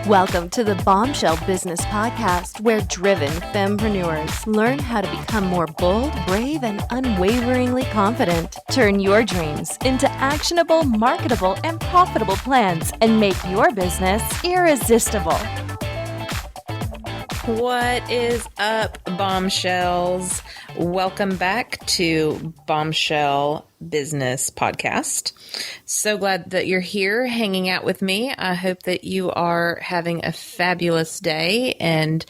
Welcome to the Bombshell Business Podcast, where driven fempreneurs learn how to become more bold, brave, and unwaveringly confident. Turn your dreams into actionable, marketable, and profitable plans and make your business irresistible. What is up, Bombshells? Welcome back to Bombshell Business Podcast. So glad that you're here hanging out with me. I hope that you are having a fabulous day and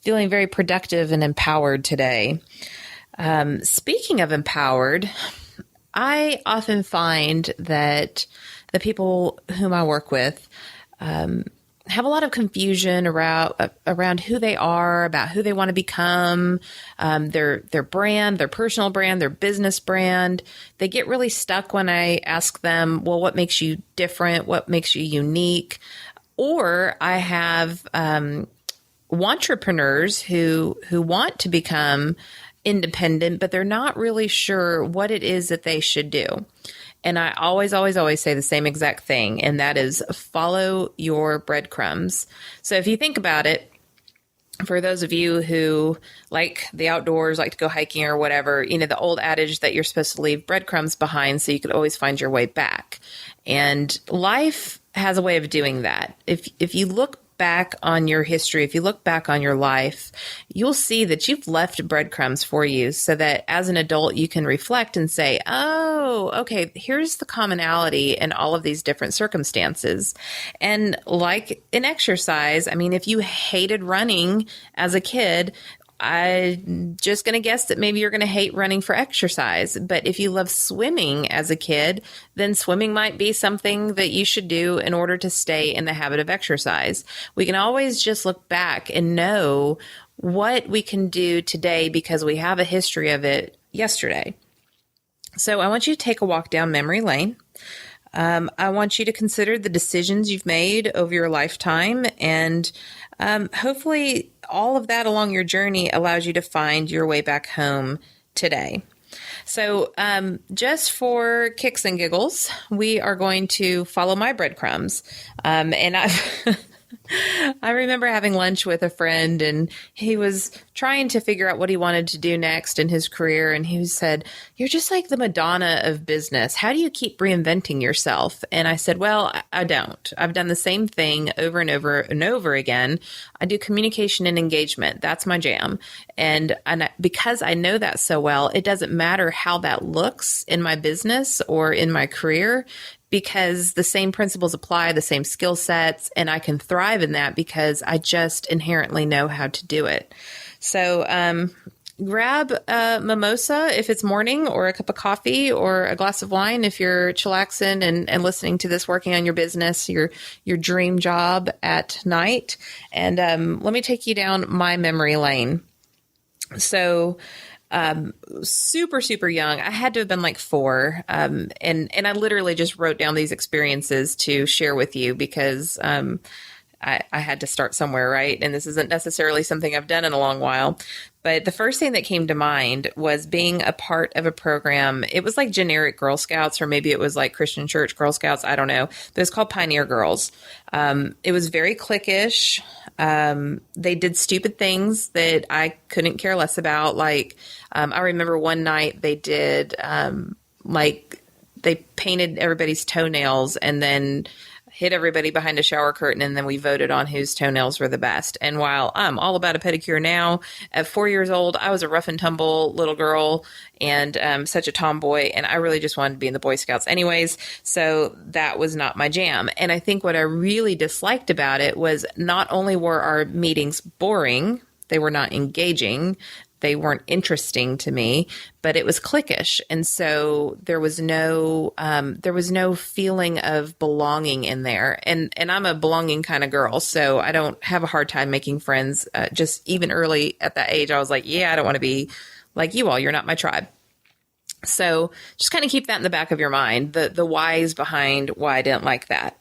feeling very productive and empowered today. Speaking of empowered, I often find that the people whom I work with have a lot of confusion around who they are, about who they want to become, their brand, their personal brand, their business brand. They get really stuck when I ask them, well, what makes you different? What makes you unique? Or I have entrepreneurs who want to become independent, but they're not really sure what it is that they should do. And I always say the same exact thing, and that is follow your breadcrumbs. So if you think about it, for those of you who like the outdoors, like to go hiking or whatever, you know, the old adage that you're supposed to leave breadcrumbs behind so you could always find your way back. And life has a way of doing that. If you look back on your history, if you look back on your life, you'll see that you've left breadcrumbs for you so that as an adult, you can reflect and say, oh, okay, here's the commonality in all of these different circumstances. And like in exercise, I mean, if you hated running as a kid, I'm just going to guess that maybe you're going to hate running for exercise. But if you love swimming as a kid, then swimming might be something that you should do in order to stay in the habit of exercise. We can always just look back and know what we can do today because we have a history of it yesterday. So I want you to take a walk down memory lane. I want you to consider the decisions you've made over your lifetime, and hopefully all of that along your journey allows you to find your way back home today. So just for kicks and giggles, we are going to follow my breadcrumbs. And I remember having lunch with a friend, and he was trying to figure out what he wanted to do next in his career. And he said, "You're just like the Madonna of business. How do you keep reinventing yourself?" And I said, well, I don't. I've done the same thing over and over and over again. I do communication and engagement. That's my jam. And because I know that so well, it doesn't matter how that looks in my business or in my career, because the same principles apply, the same skill sets, and I can thrive in that because I just inherently know how to do it. So grab a mimosa if it's morning, or a cup of coffee, or a glass of wine if you're chillaxing and listening to this, working on your business, your dream job at night. And let me take you down my memory lane. So super young. I had to have been like 4. And I literally just wrote down these experiences to share with you because I had to start somewhere, right? And this isn't necessarily something I've done in a long while. But the first thing that came to mind was being a part of a program. It was like generic Girl Scouts, or maybe it was like Christian Church Girl Scouts. I don't know. But it's called Pioneer Girls. It was very cliquish. They did stupid things that I couldn't care less about. Like, I remember one night they did, they painted everybody's toenails and then hid everybody behind a shower curtain, and then we voted on whose toenails were the best. And while I'm all about a pedicure now, at 4 years old, I was a rough and tumble little girl and such a tomboy, and I really just wanted to be in the Boy Scouts anyways, so that was not my jam. And I think what I really disliked about it was not only were our meetings boring, they were not engaging, they weren't interesting to me, but it was cliquish. And so there was no feeling of belonging in there. And I'm a belonging kind of girl, so I don't have a hard time making friends. Just even early at that age, I was like, yeah, I don't want to be like you all. You're not my tribe. So just kind of keep that in the back of your mind, the whys behind why I didn't like that.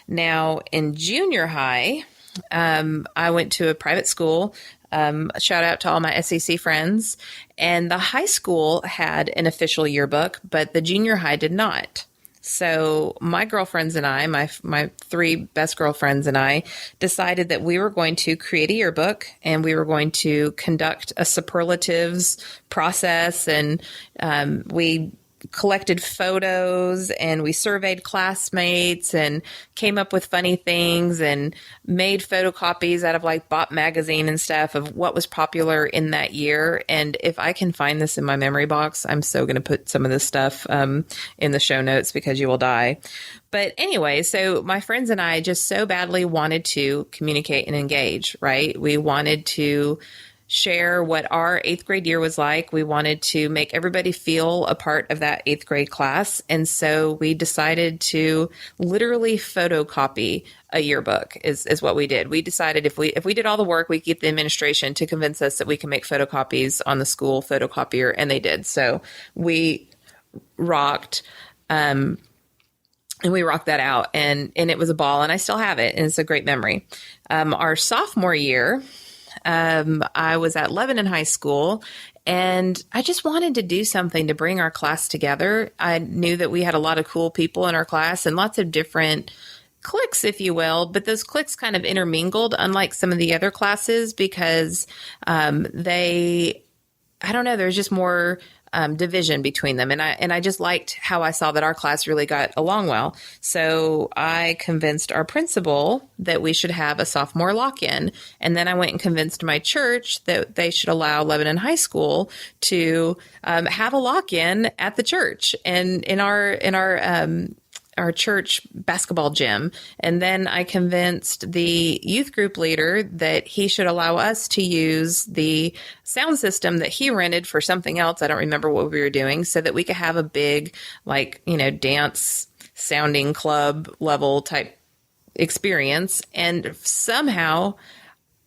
Now in junior high, I went to a private school. Shout out to all my SEC friends. And the high school had an official yearbook, but the junior high did not. So my girlfriends and I, my three best girlfriends and I, decided that we were going to create a yearbook and we were going to conduct a superlatives process. And we collected photos and we surveyed classmates and came up with funny things and made photocopies out of like Bop magazine and stuff of what was popular in that year. And if I can find this in my memory box, I'm so going to put some of this stuff in the show notes because you will die. But anyway, so my friends and I just so badly wanted to communicate and engage, right? We wanted to share what our 8th grade year was like. We wanted to make everybody feel a part of that 8th grade class. And so we decided to literally photocopy a yearbook is what we did. We decided if we did all the work, we get the administration to convince us that we can make photocopies on the school photocopier. And they did. So we rocked, and we rocked that out and it was a ball and I still have it. And it's a great memory. Our sophomore year, I was at Lebanon High School and I just wanted to do something to bring our class together. I knew that we had a lot of cool people in our class and lots of different cliques, if you will, but those cliques kind of intermingled, unlike some of the other classes, because there's just more division between them. And I just liked how I saw that our class really got along well. So I convinced our principal that we should have a sophomore lock-in. And then I went and convinced my church that they should allow Lebanon High School to have a lock-in at the church and in our church basketball gym. And then I convinced the youth group leader that he should allow us to use the sound system that he rented for something else. I don't remember what we were doing, so that we could have a big, dance sounding club level type experience. And somehow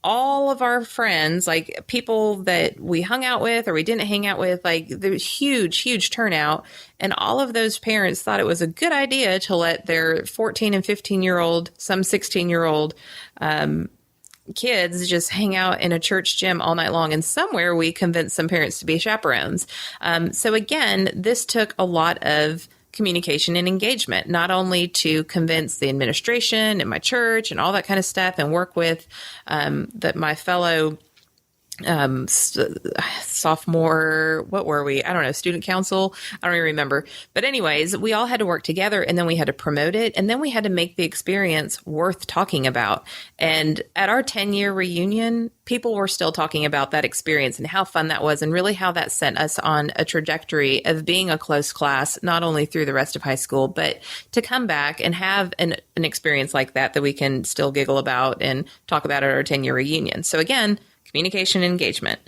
all of our friends, like people that we hung out with or we didn't hang out with, like there was huge turnout. And all of those parents thought it was a good idea to let their 14 and 15-year-old, some 16-year-old kids just hang out in a church gym all night long. And somewhere we convinced some parents to be chaperones. So again, this took a lot of communication and engagement, not only to convince the administration and my church and all that kind of stuff and work with my fellow sophomore, what were we? I don't know, student council. I don't even remember. But anyways, we all had to work together and then we had to promote it. And then we had to make the experience worth talking about. And at our 10-year reunion, people were still talking about that experience and how fun that was and really how that sent us on a trajectory of being a close class, not only through the rest of high school, but to come back and have an experience like that we can still giggle about and talk about at our 10-year reunion. So again, communication and engagement.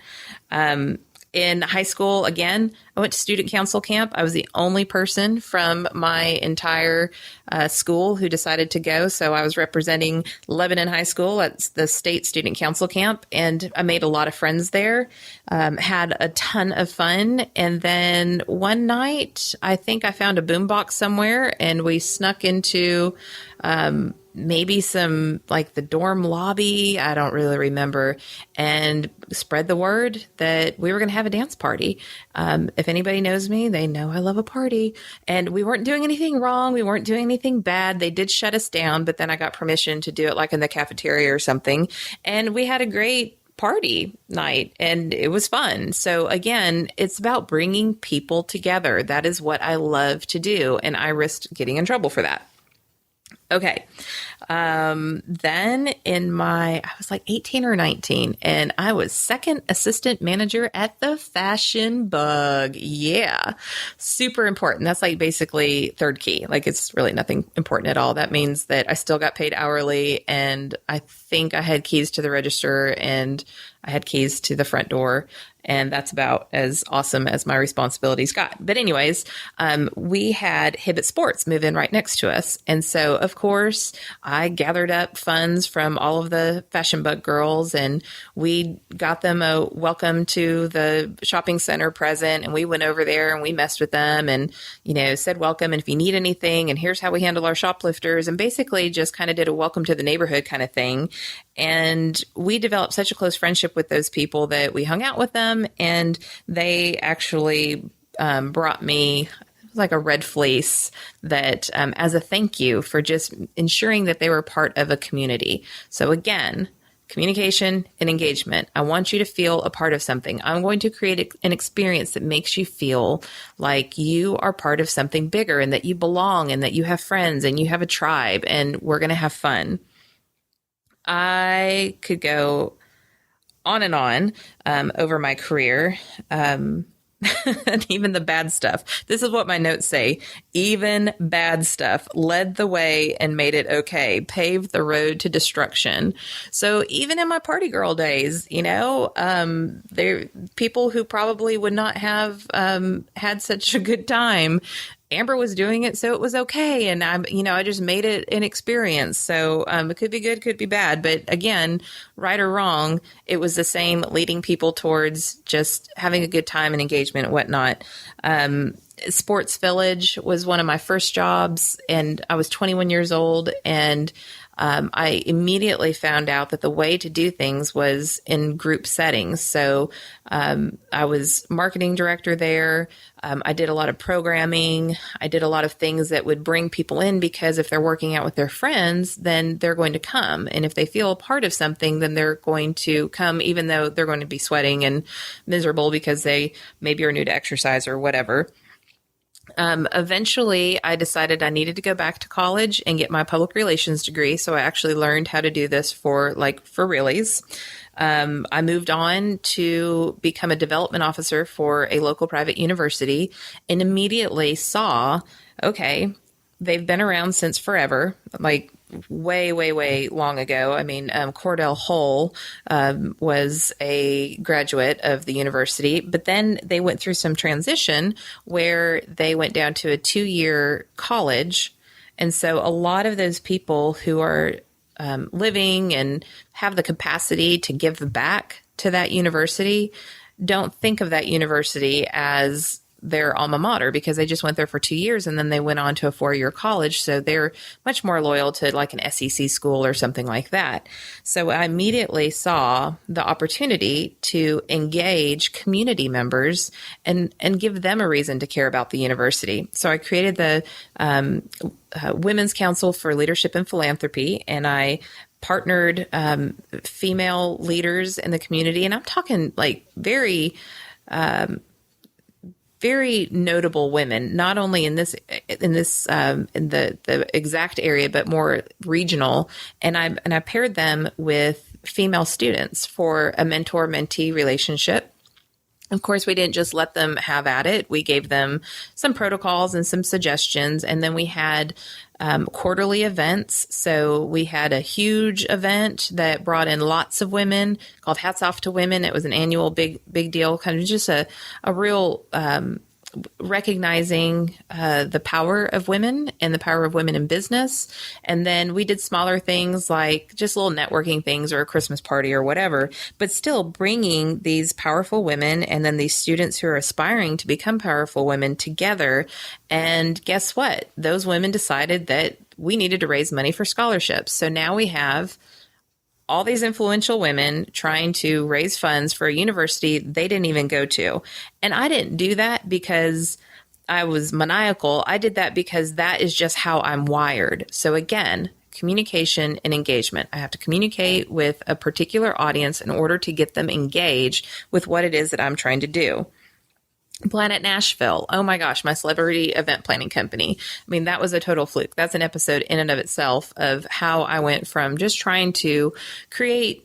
In high school, again, I went to student council camp. I was the only person from my entire school who decided to go. So I was representing Lebanon High School at the state student council camp, and I made a lot of friends there, had a ton of fun. And then one night, I think I found a boombox somewhere, and we snuck into maybe some like the dorm lobby. I don't really remember, and spread the word that we were going to have a dance party. If anybody knows me, they know I love a party, and we weren't doing anything wrong. We weren't doing anything bad. They did shut us down, but then I got permission to do it like in the cafeteria or something. And we had a great party night and it was fun. So again, it's about bringing people together. That is what I love to do. And I risked getting in trouble for that. Okay. Then I was like 18 or 19 and I was second assistant manager at the Fashion Bug. Yeah. Super important. That's like basically third key. Like it's really nothing important at all. That means that I still got paid hourly and I think I had keys to the register and I had keys to the front door. And that's about as awesome as my responsibilities got. But anyways, we had Hibbett Sports move in right next to us. And so, of course, I gathered up funds from all of the Fashion Bug girls and we got them a welcome to the shopping center present. And we went over there and we messed with them and, said welcome. And if you need anything, and here's how we handle our shoplifters, and basically just kind of did a welcome to the neighborhood kind of thing. And we developed such a close friendship with those people that we hung out with them, and they actually brought me, like a red fleece that as a thank you for just ensuring that they were part of a community. So again, communication and engagement. I want you to feel a part of something. I'm going to create an experience that makes you feel like you are part of something bigger and that you belong and that you have friends and you have a tribe and we're going to have fun. I could go on and on over my career. And even the bad stuff. This is what my notes say. Even bad stuff led the way and made it okay, paved the road to destruction. So even in my party girl days, there people who probably would not have had such a good time. Amber was doing it, so it was okay. And I just made it an experience. So it could be good, could be bad. But again, right or wrong, it was the same, leading people towards just having a good time and engagement and whatnot. Sports Village was one of my first jobs, and I was 21 years old. And I immediately found out that the way to do things was in group settings. So I was marketing director there. I did a lot of programming. I did a lot of things that would bring people in, because if they're working out with their friends, then they're going to come. And if they feel a part of something, then they're going to come, even though they're going to be sweating and miserable because they maybe are new to exercise or whatever. Eventually, I decided I needed to go back to college and get my public relations degree. So I actually learned how to do this for realies. I moved on to become a development officer for a local private university and immediately saw, okay, they've been around since forever, like way, way, way long ago. I mean, Cordell Hull was a graduate of the university, but then they went through some transition where they went down to a 2-year college. And so a lot of those people who are living and have the capacity to give back to that university don't think of that university as their alma mater, because they just went there for 2 years and then they went on to a 4-year college. So they're much more loyal to like an SEC school or something like that. So I immediately saw the opportunity to engage community members and give them a reason to care about the university. So I created the Women's Council for Leadership and Philanthropy, and I partnered female leaders in the community. And I'm talking like very notable women, not only in the exact area, but more regional. And I paired them with female students for a mentor-mentee relationship. Of course, we didn't just let them have at it. We gave them some protocols and some suggestions. And then we had quarterly events. So we had a huge event that brought in lots of women called Hats Off to Women. It was an annual big deal, kind of just a real recognizing the power of women and the power of women in business. And then we did smaller things like just little networking things or a Christmas party or whatever, but still bringing these powerful women and then these students who are aspiring to become powerful women together. And guess what? Those women decided that we needed to raise money for scholarships. So now we have all these influential women trying to raise funds for a university they didn't even go to. And I didn't do that because I was maniacal. I did that because that is just how I'm wired. So again, communication and engagement. I have to communicate with a particular audience in order to get them engaged with what it is that I'm trying to do. Planet Nashville. Oh my gosh, my celebrity event planning company. I mean, that was a total fluke. That's an episode in and of itself of how I went from just trying to create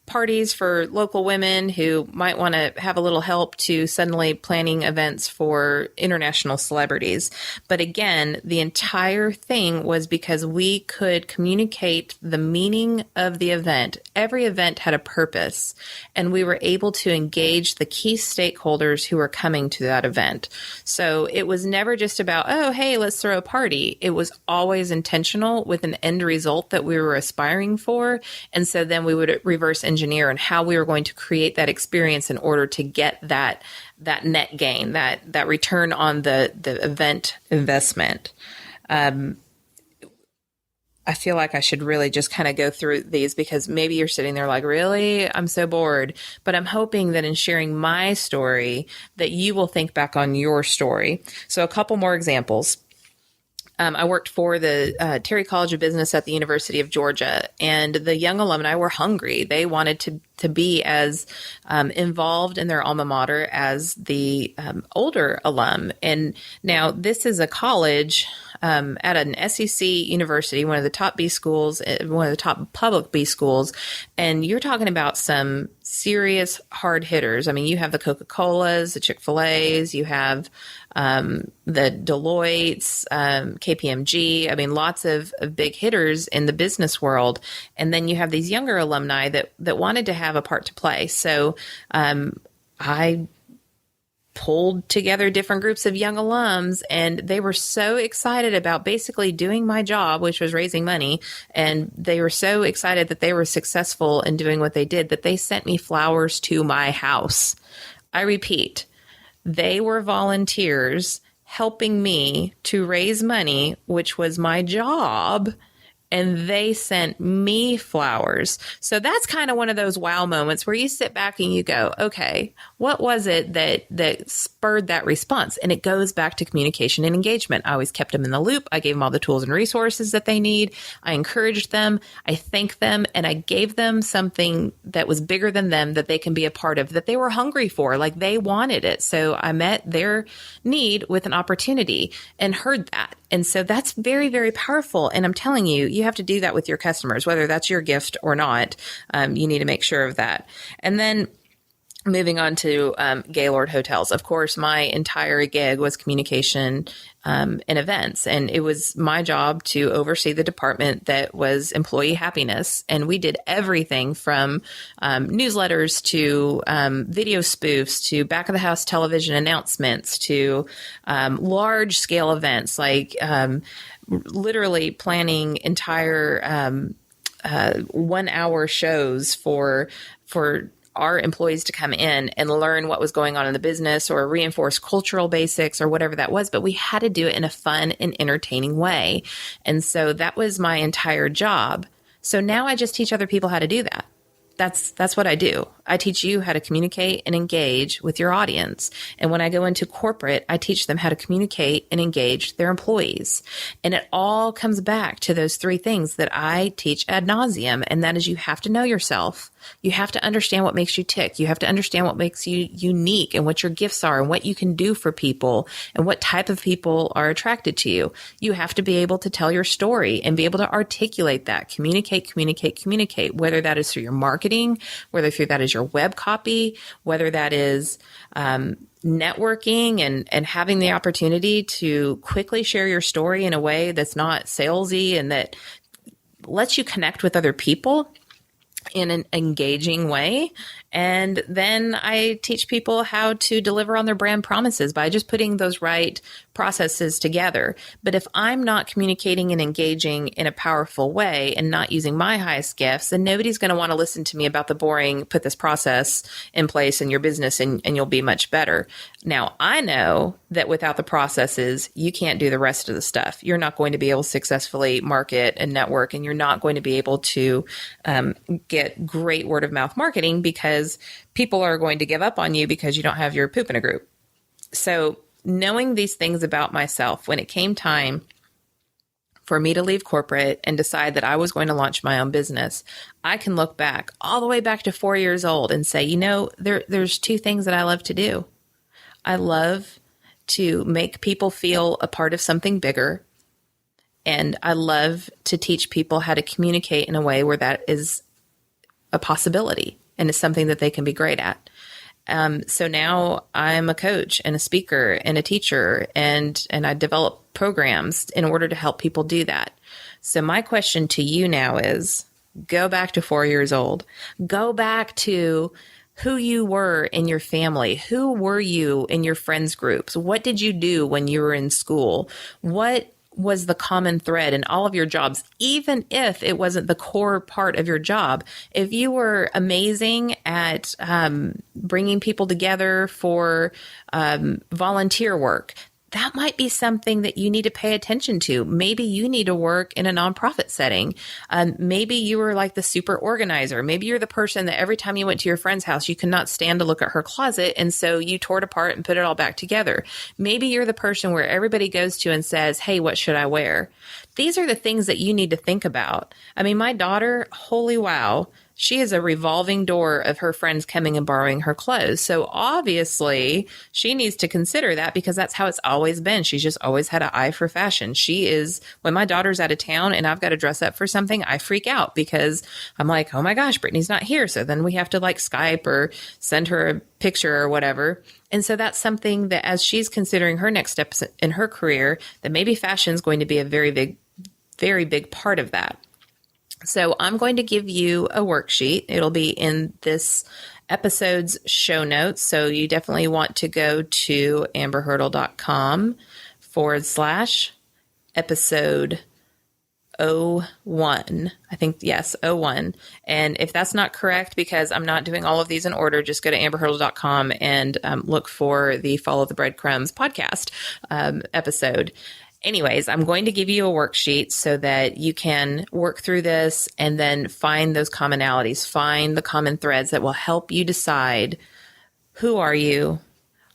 parties for local women who might want to have a little help to suddenly planning events for international celebrities. But again, the entire thing was because we could communicate the meaning of the event. Every event had a purpose, and we were able to engage the key stakeholders who were coming to that event. So it was never just about, oh, hey, let's throw a party. It was always intentional with an end result that we were aspiring for. And so then we would reverse engineer and how we were going to create that experience in order to get that net gain, that return on the event investment. I I feel like I should really just kind of go through these because maybe you're sitting there like, really? I'm so bored. But I'm hoping that in sharing my story that you will think back on your story. So a couple more examples. I worked for the Terry College of Business at the University of Georgia, and the young alumni were hungry. They wanted to be as involved in their alma mater as the older alum. And now this is a college at an SEC university, one of the top B schools, one of the top public B schools. And you're talking about some serious hard hitters. I mean, you have the Coca-Colas, the Chick-fil-A's, you have the Deloitte's, KPMG. I mean, lots of big hitters in the business world. And then you have these younger alumni that wanted to have a part to play. So I pulled together different groups of young alums, and they were so excited about basically doing my job, which was raising money. And they were so excited that they were successful in doing what they did that they sent me flowers to my house. I repeat, they were volunteers helping me to raise money, which was my job. And they sent me flowers. So that's kind of one of those wow moments where you sit back and you go, okay, what was it that spurred that response? And it goes back to communication and engagement. I always kept them in the loop. I gave them all the tools and resources that they need. I encouraged them. I thanked them, and I gave them something that was bigger than them that they can be a part of, that they were hungry for, like they wanted it. So I met their need with an opportunity and heard that. And so that's very, very powerful. And I'm telling you, you have to do that with your customers, whether that's your gift or not. You need to make sure of that. And then moving on to Gaylord Hotels. Of course, my entire gig was communication and events. And it was my job to oversee the department that was employee happiness. And we did everything from newsletters to video spoofs to back of the house television announcements to large scale events, like literally planning entire 1 hour shows for our employees to come in and learn what was going on in the business or reinforce cultural basics or whatever that was. But we had to do it in a fun and entertaining way. And so that was my entire job. So now I just teach other people how to do that. That's what I do. I teach you how to communicate and engage with your audience. And when I go into corporate, I teach them how to communicate and engage their employees. And it all comes back to those three things that I teach ad nauseum. And that is, you have to know yourself. You have to understand what makes you tick. You have to understand what makes you unique and what your gifts are and what you can do for people and what type of people are attracted to you. You have to be able to tell your story and be able to articulate that, communicate, whether that is through your marketing, whether through that is your web copy, whether that is networking and having the opportunity to quickly share your story in a way that's not salesy and that lets you connect with other people in an engaging way. And then I teach people how to deliver on their brand promises by just putting those right processes together. But if I'm not communicating and engaging in a powerful way and not using my highest gifts, then nobody's going to want to listen to me about the boring, put this process in place in your business and you'll be much better. Now, I know that without the processes, you can't do the rest of the stuff. You're not going to be able to successfully market and network, and you're not going to be able to get great word of mouth marketing because people are going to give up on you because you don't have your poop in a group. So knowing these things about myself, when it came time for me to leave corporate and decide that I was going to launch my own business, I can look back all the way back to 4 years old and say, there's two things that I love to do. I love to make people feel a part of something bigger. And I love to teach people how to communicate in a way where that is a possibility and it's something that they can be great at. So now I'm a coach and a speaker and a teacher, and I develop programs in order to help people do that. So my question to you now is, go back to 4 years old. Go back to who you were in your family. Who were you in your friends groups? What did you do when you were in school? What was the common thread in all of your jobs, even if it wasn't the core part of your job? If you were amazing at bringing people together for volunteer work, that might be something that you need to pay attention to. Maybe you need to work in a nonprofit setting. Maybe you were like the super organizer. Maybe you're the person that every time you went to your friend's house, you could not stand to look at her closet. And so you tore it apart and put it all back together. Maybe you're the person where everybody goes to and says, hey, what should I wear? These are the things that you need to think about. I mean, my daughter, holy wow, she is a revolving door of her friends coming and borrowing her clothes. So obviously she needs to consider that, because that's how it's always been. She's just always had an eye for fashion. She is, when my daughter's out of town and I've got to dress up for something, I freak out because I'm like, oh my gosh, Brittany's not here. So then we have to like Skype or send her a picture or whatever. And so that's something that as she's considering her next steps in her career, that maybe fashion is going to be a very big part of that. So I'm going to give you a worksheet. It'll be in this episode's show notes. So you definitely want to go to amberhurdle.com/episode 01. I think, yes, 01. And if that's not correct, because I'm not doing all of these in order, just go to amberhurdle.com and look for the Follow the Breadcrumbs podcast episode. Anyways, I'm going to give you a worksheet so that you can work through this and then find those commonalities, find the common threads that will help you decide, who are you?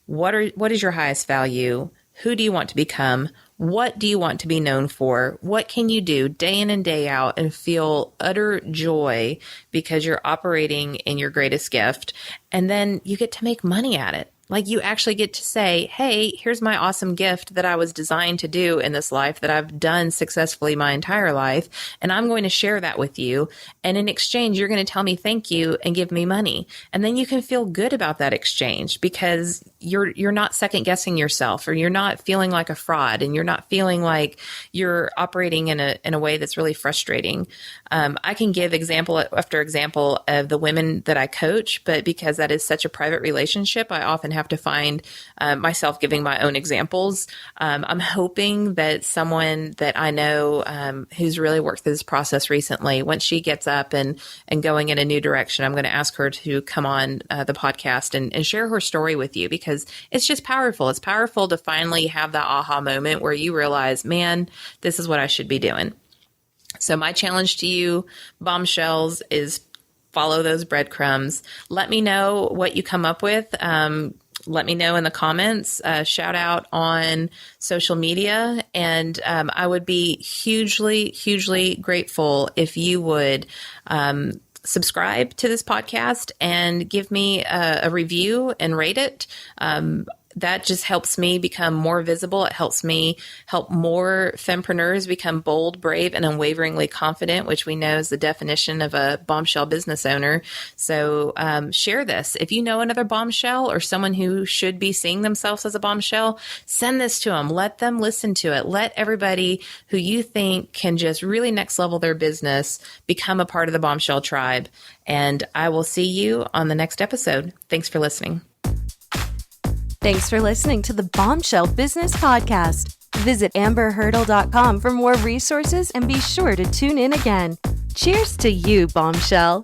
What is your highest value? Who do you want to become? What do you want to be known for? What can you do day in and day out and feel utter joy because you're operating in your greatest gift? And then you get to make money at it. Like, you actually get to say, hey, here's my awesome gift that I was designed to do in this life, that I've done successfully my entire life, and I'm going to share that with you. And in exchange, you're going to tell me thank you and give me money. And then you can feel good about that exchange, because you're not second guessing yourself, or you're not feeling like a fraud, and you're not feeling like you're operating in a way that's really frustrating. I can give example after example of the women that I coach, but because that is such a private relationship, I often have to find myself giving my own examples. I'm hoping that someone that I know who's really worked through this process recently, once she gets up and going in a new direction, I'm going to ask her to come on the podcast and share her story with you, because it's just powerful. It's powerful to finally have that aha moment where you realize, man, this is what I should be doing. So my challenge to you, bombshells, is follow those breadcrumbs. Let me know what you come up with. Let me know in the comments, shout out on social media. And I would be hugely, hugely grateful if you would subscribe to this podcast and give me a review and rate it. That just helps me become more visible. It helps me help more fempreneurs become bold, brave, and unwaveringly confident, which we know is the definition of a bombshell business owner. So share this. If you know another bombshell or someone who should be seeing themselves as a bombshell, send this to them. Let them listen to it. Let everybody who you think can just really next level their business become a part of the Bombshell tribe. And I will see you on the next episode. Thanks for listening. Thanks for listening to the Bombshell Business Podcast. Visit amberhurdle.com for more resources and be sure to tune in again. Cheers to you, Bombshell.